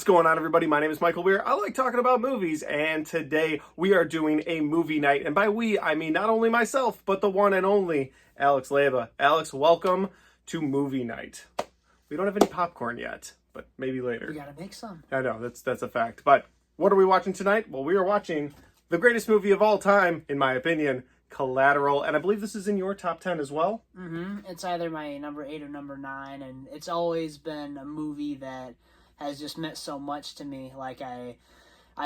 What's going on, everybody? My name is Michael Weir. I like talking about movies, and today we are doing a movie night. And by we, I mean not only myself, but the one and only Alex Leyba. Alex, welcome to movie night. We don't have any popcorn yet, but maybe later. We gotta make some. I know, that's a fact. But what are we watching tonight? Well, we are watching the greatest movie of all time, in my opinion, Collateral. And I believe this is in your top 10 as well. It's either my number 8 or number 9, and it's always been a movie that has just meant so much to me. Like, I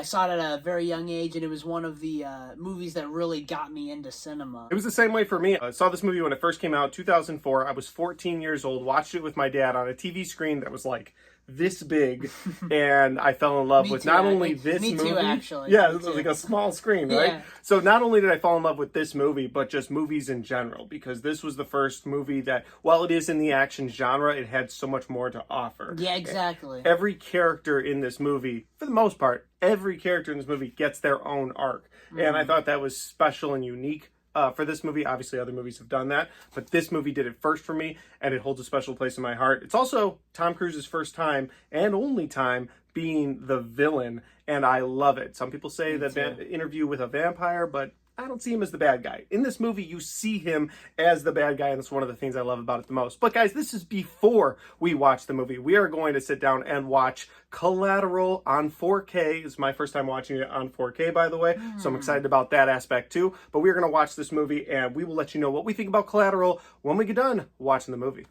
saw it at a very young age, and it was one of the movies that really got me into cinema. It was the same way for me. I saw this movie when it first came out, 2004. I was 14 years old, watched it with my dad on a TV screen that was like this big, and I fell in love with not only this movie. Me too, actually. Yeah, it was like a small screen, right? Yeah. So not only did I fall in love with this movie, but just movies in general, because this was the first movie that, while it is in the action genre, it had so much more to offer. Yeah, exactly. Every character in this movie, for the most part, every character in this movie gets their own arc. And I thought that was special and unique for this movie. Obviously, other movies have done that, but this movie did it first for me, and it holds a special place in my heart. It's also Tom Cruise's first time and only time being the villain, and I love it. Some people say that Interview with a Vampire, but I don't see him as the bad guy. In this movie, you see him as the bad guy, and that's one of the things I love about it the most. But guys, this is before we watch the movie. We are going to sit down and watch Collateral on 4K. It's my first time watching it on 4K, by the way, so I'm excited about that aspect too. But we're going to watch this movie, and we will let you know what we think about Collateral when we get done watching the movie.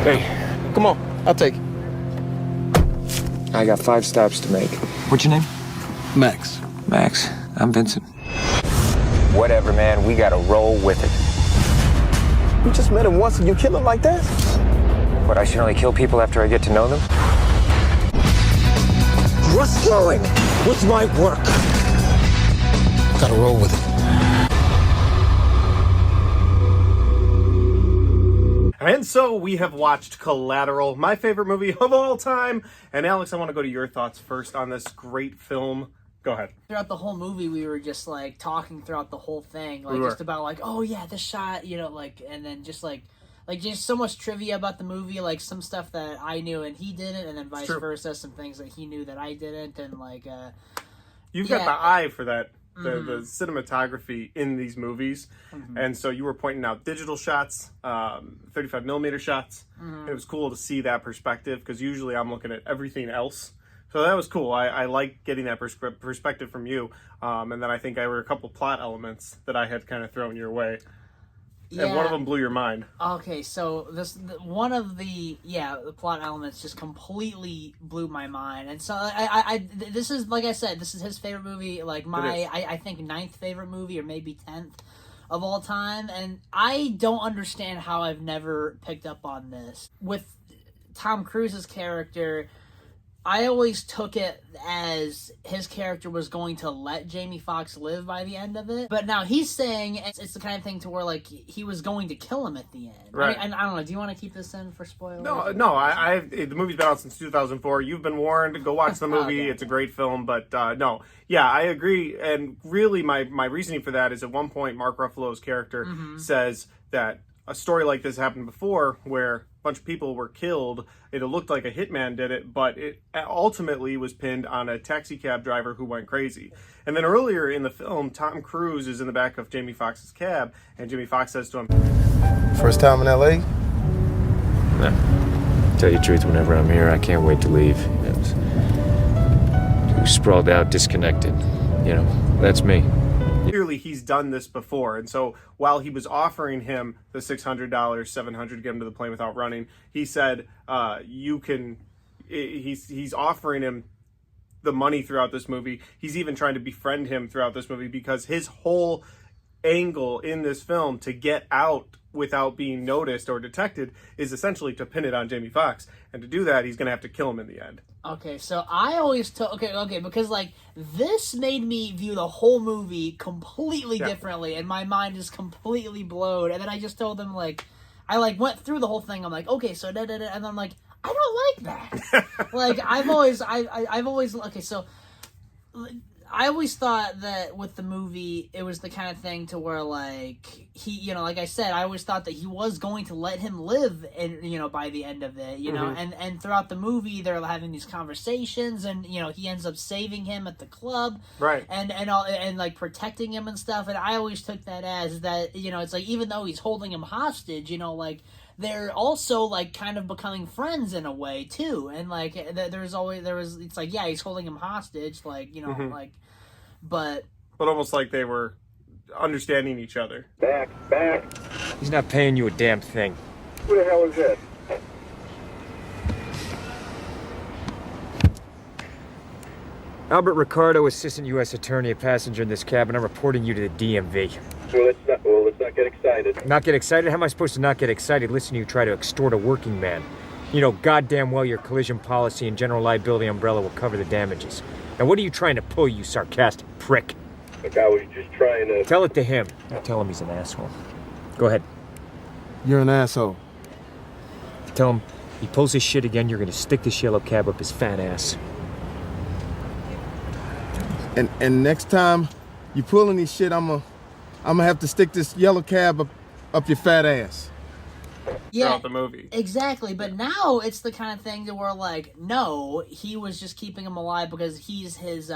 Hey, come on, I'll take it. I got 5 stops to make. What's your name? Max. Max. I'm Vincent. Whatever, man. We gotta roll with it. You just met him once and you kill him like that? What, I should only kill people after I get to know them? Rustling with my work. Gotta roll with it. And so we have watched Collateral, my favorite movie of all time. And Alex, I want to go to your thoughts first on this great film. Go ahead. Throughout the whole movie, we were just like talking throughout the whole thing, like just about like, oh yeah, this shot, you know, like, and then just like just so much trivia about the movie, like some stuff that I knew and he didn't, and then vice versa, some things that he knew that I didn't, and like, you've got the eye for that. The cinematography in these movies, and so you were pointing out digital shots, 35 millimeter shots. It was cool to see that perspective, because usually I'm looking at everything else, so that was cool. I like getting that perspective from you, and then I think there were a couple plot elements that I had kind of thrown your way. And one of them blew your mind. Okay, so one of the plot elements just completely blew my mind, and so this is, like I said, this is his favorite movie, like I think 9th favorite movie, or maybe 10th of all time, and I don't understand how I've never picked up on this. With Tom Cruise's character, I always took it as his character was going to let Jamie Foxx live by the end of it. But now he's saying it's the kind of thing to where, like, he was going to kill him at the end. Right. I don't know. Do you want to keep this in for spoilers? No. The movie's been out since 2004. You've been warned. Go watch the movie. Okay. It's a great film. But no. Yeah, I agree. And really, my reasoning for that is at one point, Mark Ruffalo's character says that a story like this happened before, where a bunch of people were killed. It looked like a hitman did it, but it ultimately was pinned on a taxi cab driver who went crazy. And then earlier in the film, Tom Cruise is in the back of Jamie Foxx's cab, and Jamie Foxx says to him, First time in LA? No. Tell you the truth, whenever I'm here, I can't wait to leave. Too sprawled out, disconnected. You know, that's me. Clearly, he's done this before, and so while he was offering him the $600, $700 to get him to the plane without running, he said, he's offering him the money throughout this movie. He's even trying to befriend him throughout this movie, because his whole angle in this film to get out without being noticed or detected is essentially to pin it on Jamie Foxx, and to do that, he's going to have to kill him in the end. Okay, so I always took... Okay, because, like, this made me view the whole movie completely differently, and my mind is completely blown, and then I just told them, like... I, like, went through the whole thing, I'm like, okay, so da-da-da, and I'm like, I don't like that! Like, I've always... Okay, so... I always thought that with the movie, it was the kind of thing to where, like, he, you know, like I said, I always thought that he was going to let him live, and you know, by the end of it, you know, and throughout the movie, they're having these conversations, and you know, he ends up saving him at the club, right, and like protecting him and stuff, and I always took that as that, you know, it's like even though he's holding him hostage, you know, like they're also like kind of becoming friends in a way too, and like it's like, yeah, he's holding him hostage, like, you know, like, but almost like they were understanding each other. Back. He's not paying you a damn thing. Who the hell is that? Albert Ricardo, Assistant U.S. Attorney, a passenger in this cabin. I'm reporting you to the DMV. Well, let's not get excited. Not get excited? How am I supposed to not get excited? Listen to you try to extort a working man. You know goddamn well your collision policy and general liability umbrella will cover the damages. Now what are you trying to pull, you sarcastic prick? Look, I was just trying to... Tell it to him. Tell him he's an asshole. Go ahead. You're an asshole. Tell him he pulls his shit again, you're gonna stick this yellow cab up his fat ass. And next time you pull any shit, I'm gonna have to stick this yellow cab up your fat ass. yeah, Throughout the movie. exactly. But now it's the kind of thing that we're like, no, he was just keeping him alive because he's his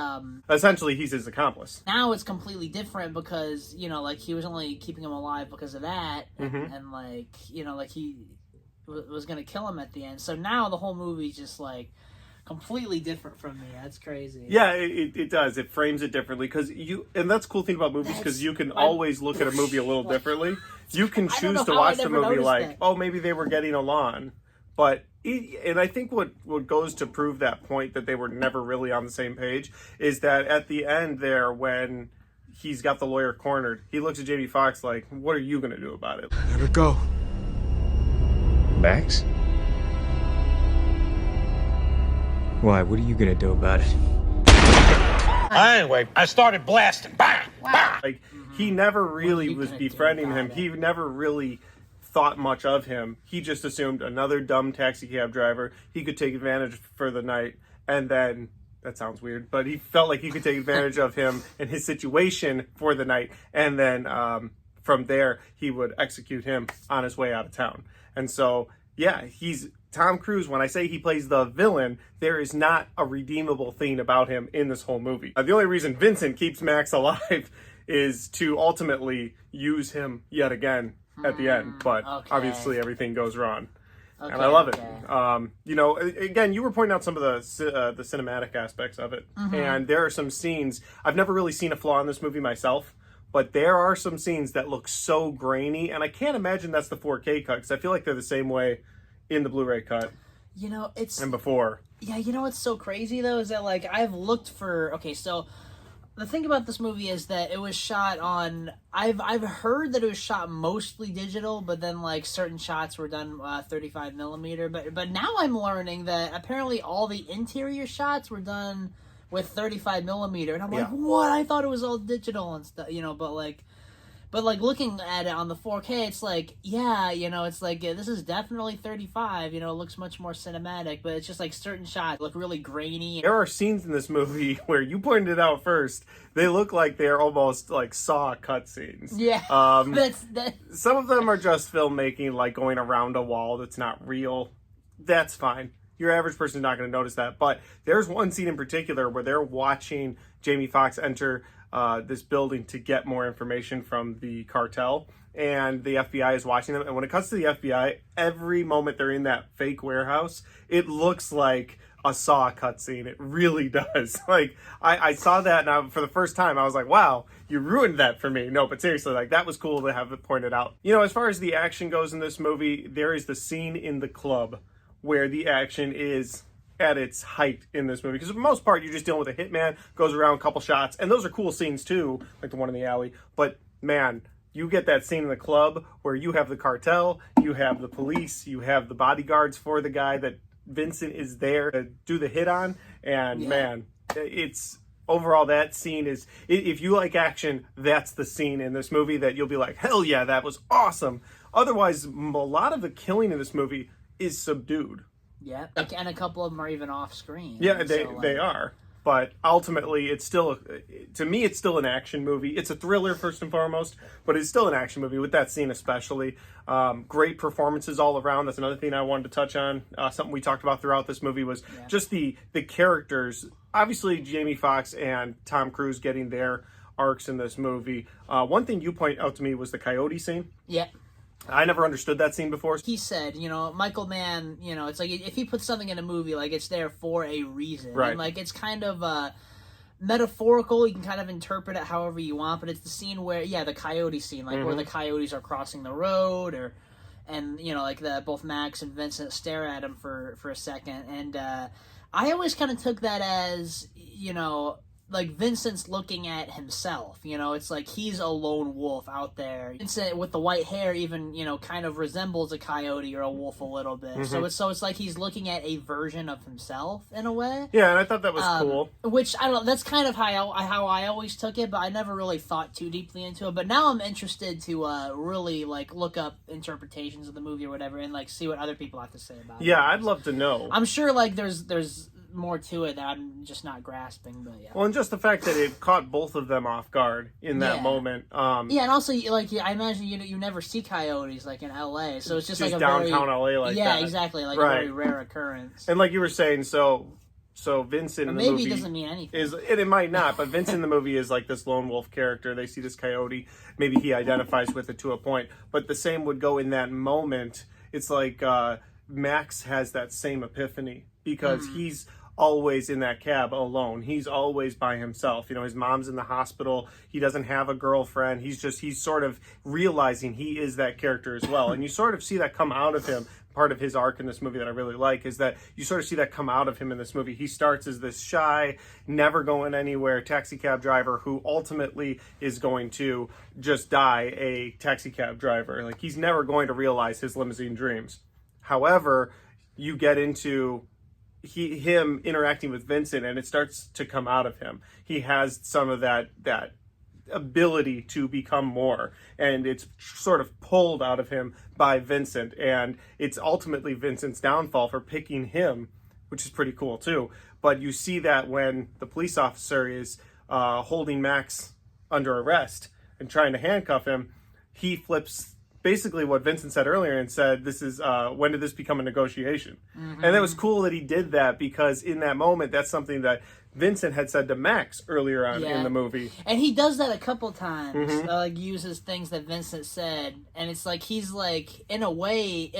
Essentially, he's his accomplice. Now it's completely different because, you know, like he was only keeping him alive because of that, and like, you know, like he was gonna kill him at the end. So now the whole movie's just like completely different from me. That's crazy. Yeah, it does. It frames it differently because and that's the cool thing about movies because you can always look at a movie a little differently. You can choose to watch the movie like, oh, maybe they were getting along, but and I think what goes to prove that point that they were never really on the same page is that at the end there when he's got the lawyer cornered, he looks at Jamie Foxx like, what are you gonna do about it? Let her go. Max? Why? What are you gonna do about it? Anyway, I started blasting. Bang! Bang! Like, he never really you was gonna do befriending him. about He never really thought much of him. He just assumed another dumb taxi cab driver he could take advantage for the night. And then, that sounds weird, but he felt like he could take advantage of him and his situation for the night. And then from there, he would execute him on his way out of town. And so, yeah, he's Tom Cruise. When I say he plays the villain, there is not a redeemable thing about him in this whole movie. The only reason Vincent keeps Max alive is to ultimately use him yet again at the end. But obviously everything goes wrong. And I love it. You know, again, you were pointing out some of the cinematic aspects of it. And there are some scenes, I've never really seen a flaw in this movie myself, but there are some scenes that look so grainy, and I can't imagine that's the 4K cut, because I feel like they're the same way in the Blu-ray cut. You know, it's... And before. Yeah, you know what's so crazy, though, is that, like, I've looked for... Okay, so... The thing about this movie is that it was shot on... I've heard that it was shot mostly digital, but then, like, certain shots were done 35 millimeter. But now I'm learning that apparently all the interior shots were done with 35 millimeter. And I'm like, what? I thought it was all digital and stuff, you know, but looking at it on the 4K, it's like, yeah, you know, it's like, this is definitely 35, you know, it looks much more cinematic, but it's just like certain shots look really grainy. There are scenes in this movie where you pointed it out first. They look like they're almost like Saw cutscenes. Yeah. Some of them are just filmmaking, like going around a wall that's not real. That's fine. Your average person's not going to notice that. But there's one scene in particular where they're watching Jamie Foxx enter this building to get more information from the cartel, and the FBI is watching them. And when it cuts to the FBI, every moment they're in that fake warehouse, it looks like a Saw cutscene. It really does. Like, I saw that, and for the first time, I was like, wow, you ruined that for me. No, but seriously, like, that was cool to have it pointed out. You know, as far as the action goes in this movie, there is the scene in the club where the action is at its height in this movie, because for the most part you're just dealing with a hitman, goes around a couple shots, and those are cool scenes too, like the one in the alley. But man, you get that scene in the club where you have the cartel, you have the police, you have the bodyguards for the guy that Vincent is there to do the hit on, and man, it's overall, that scene is, if you like action, that's the scene in this movie that you'll be like, hell yeah, that was awesome. Otherwise, a lot of the killing in this movie is subdued. Yeah, and a couple of them are even off screen. Yeah, they so, are. but ultimately it's still, to me, it's still an action movie. It's a thriller first and foremost, but it's still an action movie with that scene especially. Great performances all around. That's another thing I wanted to touch on. Something we talked about throughout this movie was just the characters. Obviously, Jamie Foxx and Tom Cruise getting their arcs in this movie. One thing you point out to me was the coyote scene. Yeah. I never understood that scene before. He said, Michael Mann, it's like if he puts something in a movie, like it's there for a reason. Right. And like it's kind of metaphorical. You can kind of interpret it however you want, but it's the scene where, the coyote scene, like where the coyotes are crossing the road, and like both Max and Vincent stare at him for a second, and I always kind of took that as, like Vincent's looking at himself, it's like he's a lone wolf out there. Vincent with the white hair even, kind of resembles a coyote or a wolf a little bit. So it's like he's looking at a version of himself in a way. Yeah, and I thought that was cool. Which I don't know, that's kind of how I always took it, but I never really thought too deeply into it. But now I'm interested to really like look up interpretations of the movie or whatever and like see what other people have to say about it. Yeah, I'd love to know. I'm sure like there's more to it that I'm just not grasping, but yeah. Well, and just the fact that it caught both of them off guard in that moment. Yeah, and also like I imagine you never see coyotes like in LA, so it's just like a downtown very, LA like that. Yeah, exactly, like a very rare occurrence. And like you were saying, so Vincent in the movie maybe it doesn't mean anything. It might not, but Vincent in the movie is like this lone wolf character. They see this coyote, maybe he identifies with it to a point, but the same would go in that moment. It's like Max has that same epiphany because he's always in that cab alone. He's always by himself. His mom's in the hospital. He doesn't have a girlfriend. He's sort of realizing he is that character as well. And you sort of see that come out of him. Part of his arc in this movie that I really like is that you sort of see that come out of him in this movie. He starts as this shy, never going anywhere taxi cab driver who ultimately is going to just die a taxi cab driver. Like he's never going to realize his limousine dreams. However, you get into him interacting with Vincent and it starts to come out of him. He has some of that ability to become more, and it's sort of pulled out of him by Vincent, and it's ultimately Vincent's downfall for picking him, which is pretty cool too. But you see that when the police officer is holding Max under arrest and trying to handcuff him, he flips basically what Vincent said earlier and said, this is, when did this become a negotiation? And it was cool that he did that because in that moment, that's something that Vincent had said to Max earlier on in the movie. And he does that a couple times, like uses things that Vincent said, and it's like he's like in a way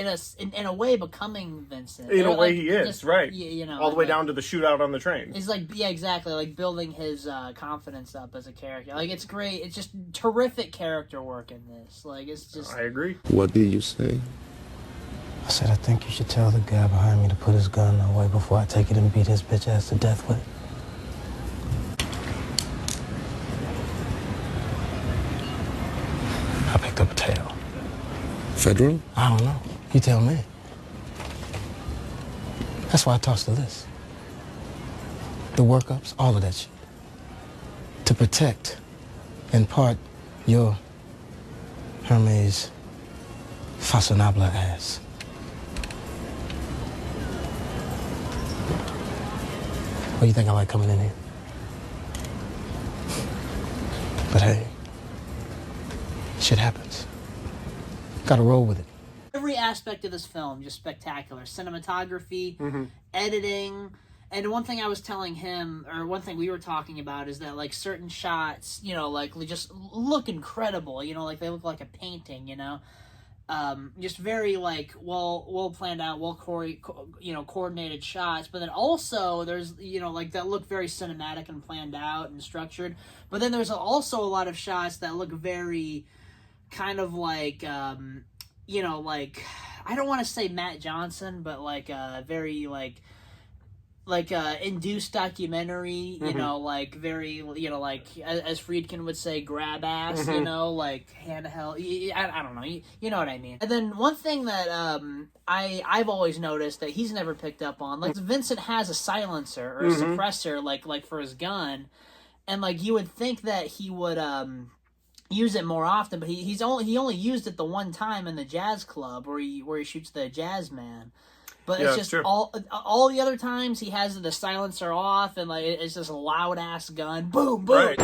becoming Vincent. In a way like, he is, just, right. All the way like, down to the shootout on the train. It's like, yeah, exactly, like building his confidence up as a character. Like it's great. It's just terrific character work in this. Like it's just... I agree. What did you say? I said, I think you should tell the guy behind me to put his gun away before I take it and beat his bitch ass to death with it. I picked up a tail. Federal? I don't know. You tell me. That's why I tossed the list. The workups, all of that shit. To protect, in part, your Hermes fashionable ass. What do you think I like coming in here? But hey, shit happens. Gotta roll with it. Every aspect of this film just spectacular. Cinematography, editing, and one thing I was telling him, or one thing we were talking about, is that like certain shots, like they just look incredible. Like they look like a painting. Just very like well planned out, coordinated shots. But then also there's like that look very cinematic and planned out and structured. But then there's also a lot of shots that look very kind of like like I don't want to say Matt Johnson, but like very like induced documentary, like very, like as Friedkin would say, grab ass, like handheld. I don't know, you know what I mean. And then one thing that I've always noticed that he's never picked up on, like Vincent has a silencer or a suppressor, like for his gun, and like you would think that he would use it more often, but he only used it the one time in the jazz club where he shoots the jazz man. But Yeah, it's it's just true. all the other times he has the silencer off, and like it's just a loud ass gun, boom, boom. Right.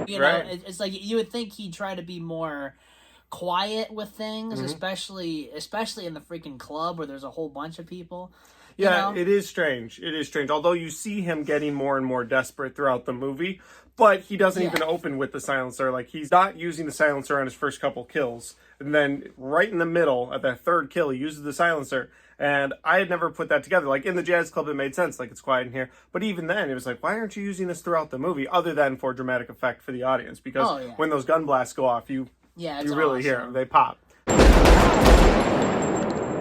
You know, Right. it's like you would think he'd try to be more quiet with things, especially in the freaking club where there's a whole bunch of people. You Yeah, know? it is strange. It is strange. Although you see him getting more and more desperate throughout the movie, but he doesn't even open with the silencer. Like, he's not using the silencer on his first couple kills. And then right in the middle, at that third kill, he uses the silencer. And I had never put that together. Like, in the jazz club, it made sense. Like, it's quiet in here. But even then, it was like, why aren't you using this throughout the movie? Other than for dramatic effect for the audience. Because when those gun blasts go off, you really hear them. They pop.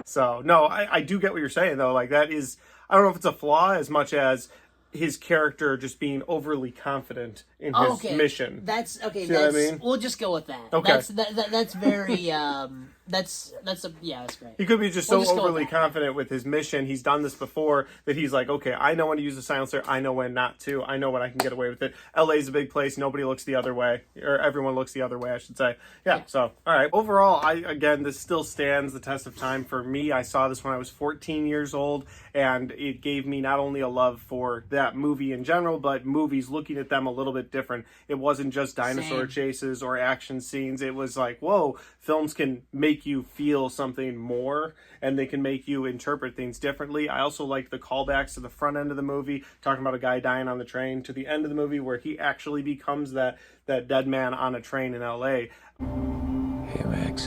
So, no, I do get what you're saying, though. Like, that is, I don't know if it's a flaw as much as his character just being overly confident in his mission. That's okay. See what I mean? We'll just go with that. Okay. That's very that's great. He could be just so overly confident with his mission. He's done this before that he's like, okay, I know when to use the silencer. I know when not to. I know when I can get away with it. LA's a big place. Nobody looks the other way, or everyone looks the other way, I should say. Yeah. So, all right. Overall, this still stands the test of time for me. I saw this when I was 14 years old, and it gave me not only a love for that movie in general, but movies, looking at them a little bit different. It wasn't just dinosaur chases or action scenes. It was like, whoa, films can make you feel something more, and they can make you interpret things differently. I also like the callbacks to the front end of the movie, talking about a guy dying on the train, to the end of the movie where he actually becomes that dead man on a train in LA. Hey, Max.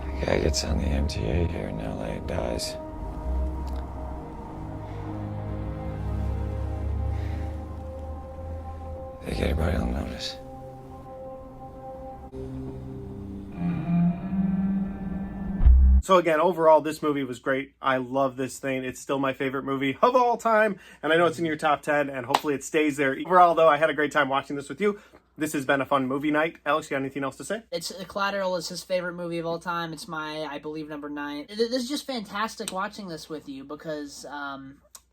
A guy gets on the MTA here in LA and dies. Think anybody will notice? So again, overall, this movie was great. I love this thing. It's still my favorite movie of all time, and I know it's in your top 10, and hopefully it stays there. Overall, though, I had a great time watching this with you. This has been a fun movie night. Alex, you got anything else to say? It's Collateral is his favorite movie of all time. It's my, I believe, number 9. This is just fantastic watching this with you because,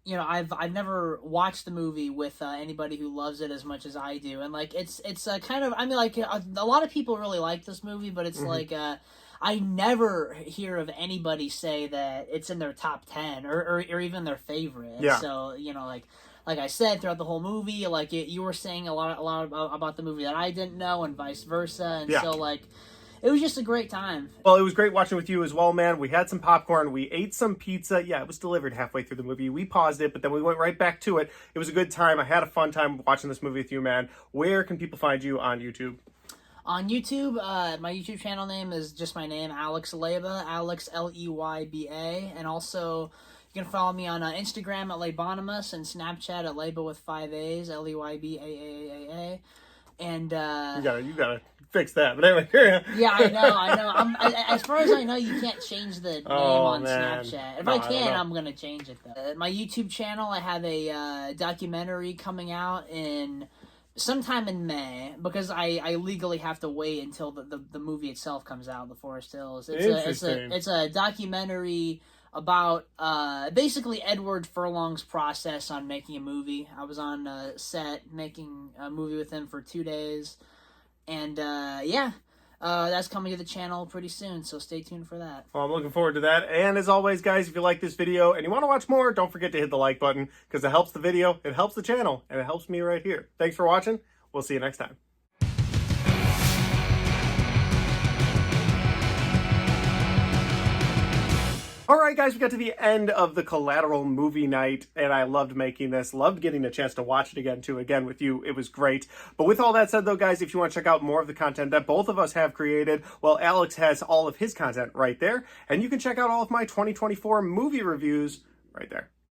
you know, I've never watched the movie with anybody who loves it as much as I do, and like it's kind of, I mean, like a lot of people really like this movie, but it's like I never hear of anybody say that it's in their top 10 or even their favorite. Yeah. So, you know, like I said, throughout the whole movie, like you were saying a lot about the movie that I didn't know, and vice versa, and so like it was just a great time. Well, it was great watching with you as well, man. We had some popcorn. We ate some pizza. Yeah, it was delivered halfway through the movie. We paused it, but then we went right back to it. It was a good time. I had a fun time watching this movie with you, man. Where can people find you on YouTube? On YouTube, my YouTube channel name is just my name, Alex Leyba, Alex Leyba, and also you can follow me on Instagram at Leybonymous and Snapchat at Leyba with 5 A's, Leybaaa. And You gotta fix that. But anyway, yeah, I know. As far as I know, you can't change the name on Snapchat. If I can, I'm gonna change it though. My YouTube channel, I have a documentary coming out in sometime in May, because I legally have to wait until the movie itself comes out, The Forest Hills. It's a documentary about basically Edward Furlong's process on making a movie. I was on set making a movie with him for 2 days, and that's coming to the channel pretty soon, so stay tuned for that. well, I'm looking forward to that. And as always, guys, if you like this video and you want to watch more, don't forget to hit the like button, because it helps the video, it helps the channel, and it helps me right here. Thanks for watching. We'll see you next time. All right, guys, we got to the end of the Collateral movie night, and I loved making this. Loved getting a chance to watch it again with you. It was great. But with all that said, though, guys, if you want to check out more of the content that both of us have created, well, Alex has all of his content right there, and you can check out all of my 2024 movie reviews right there.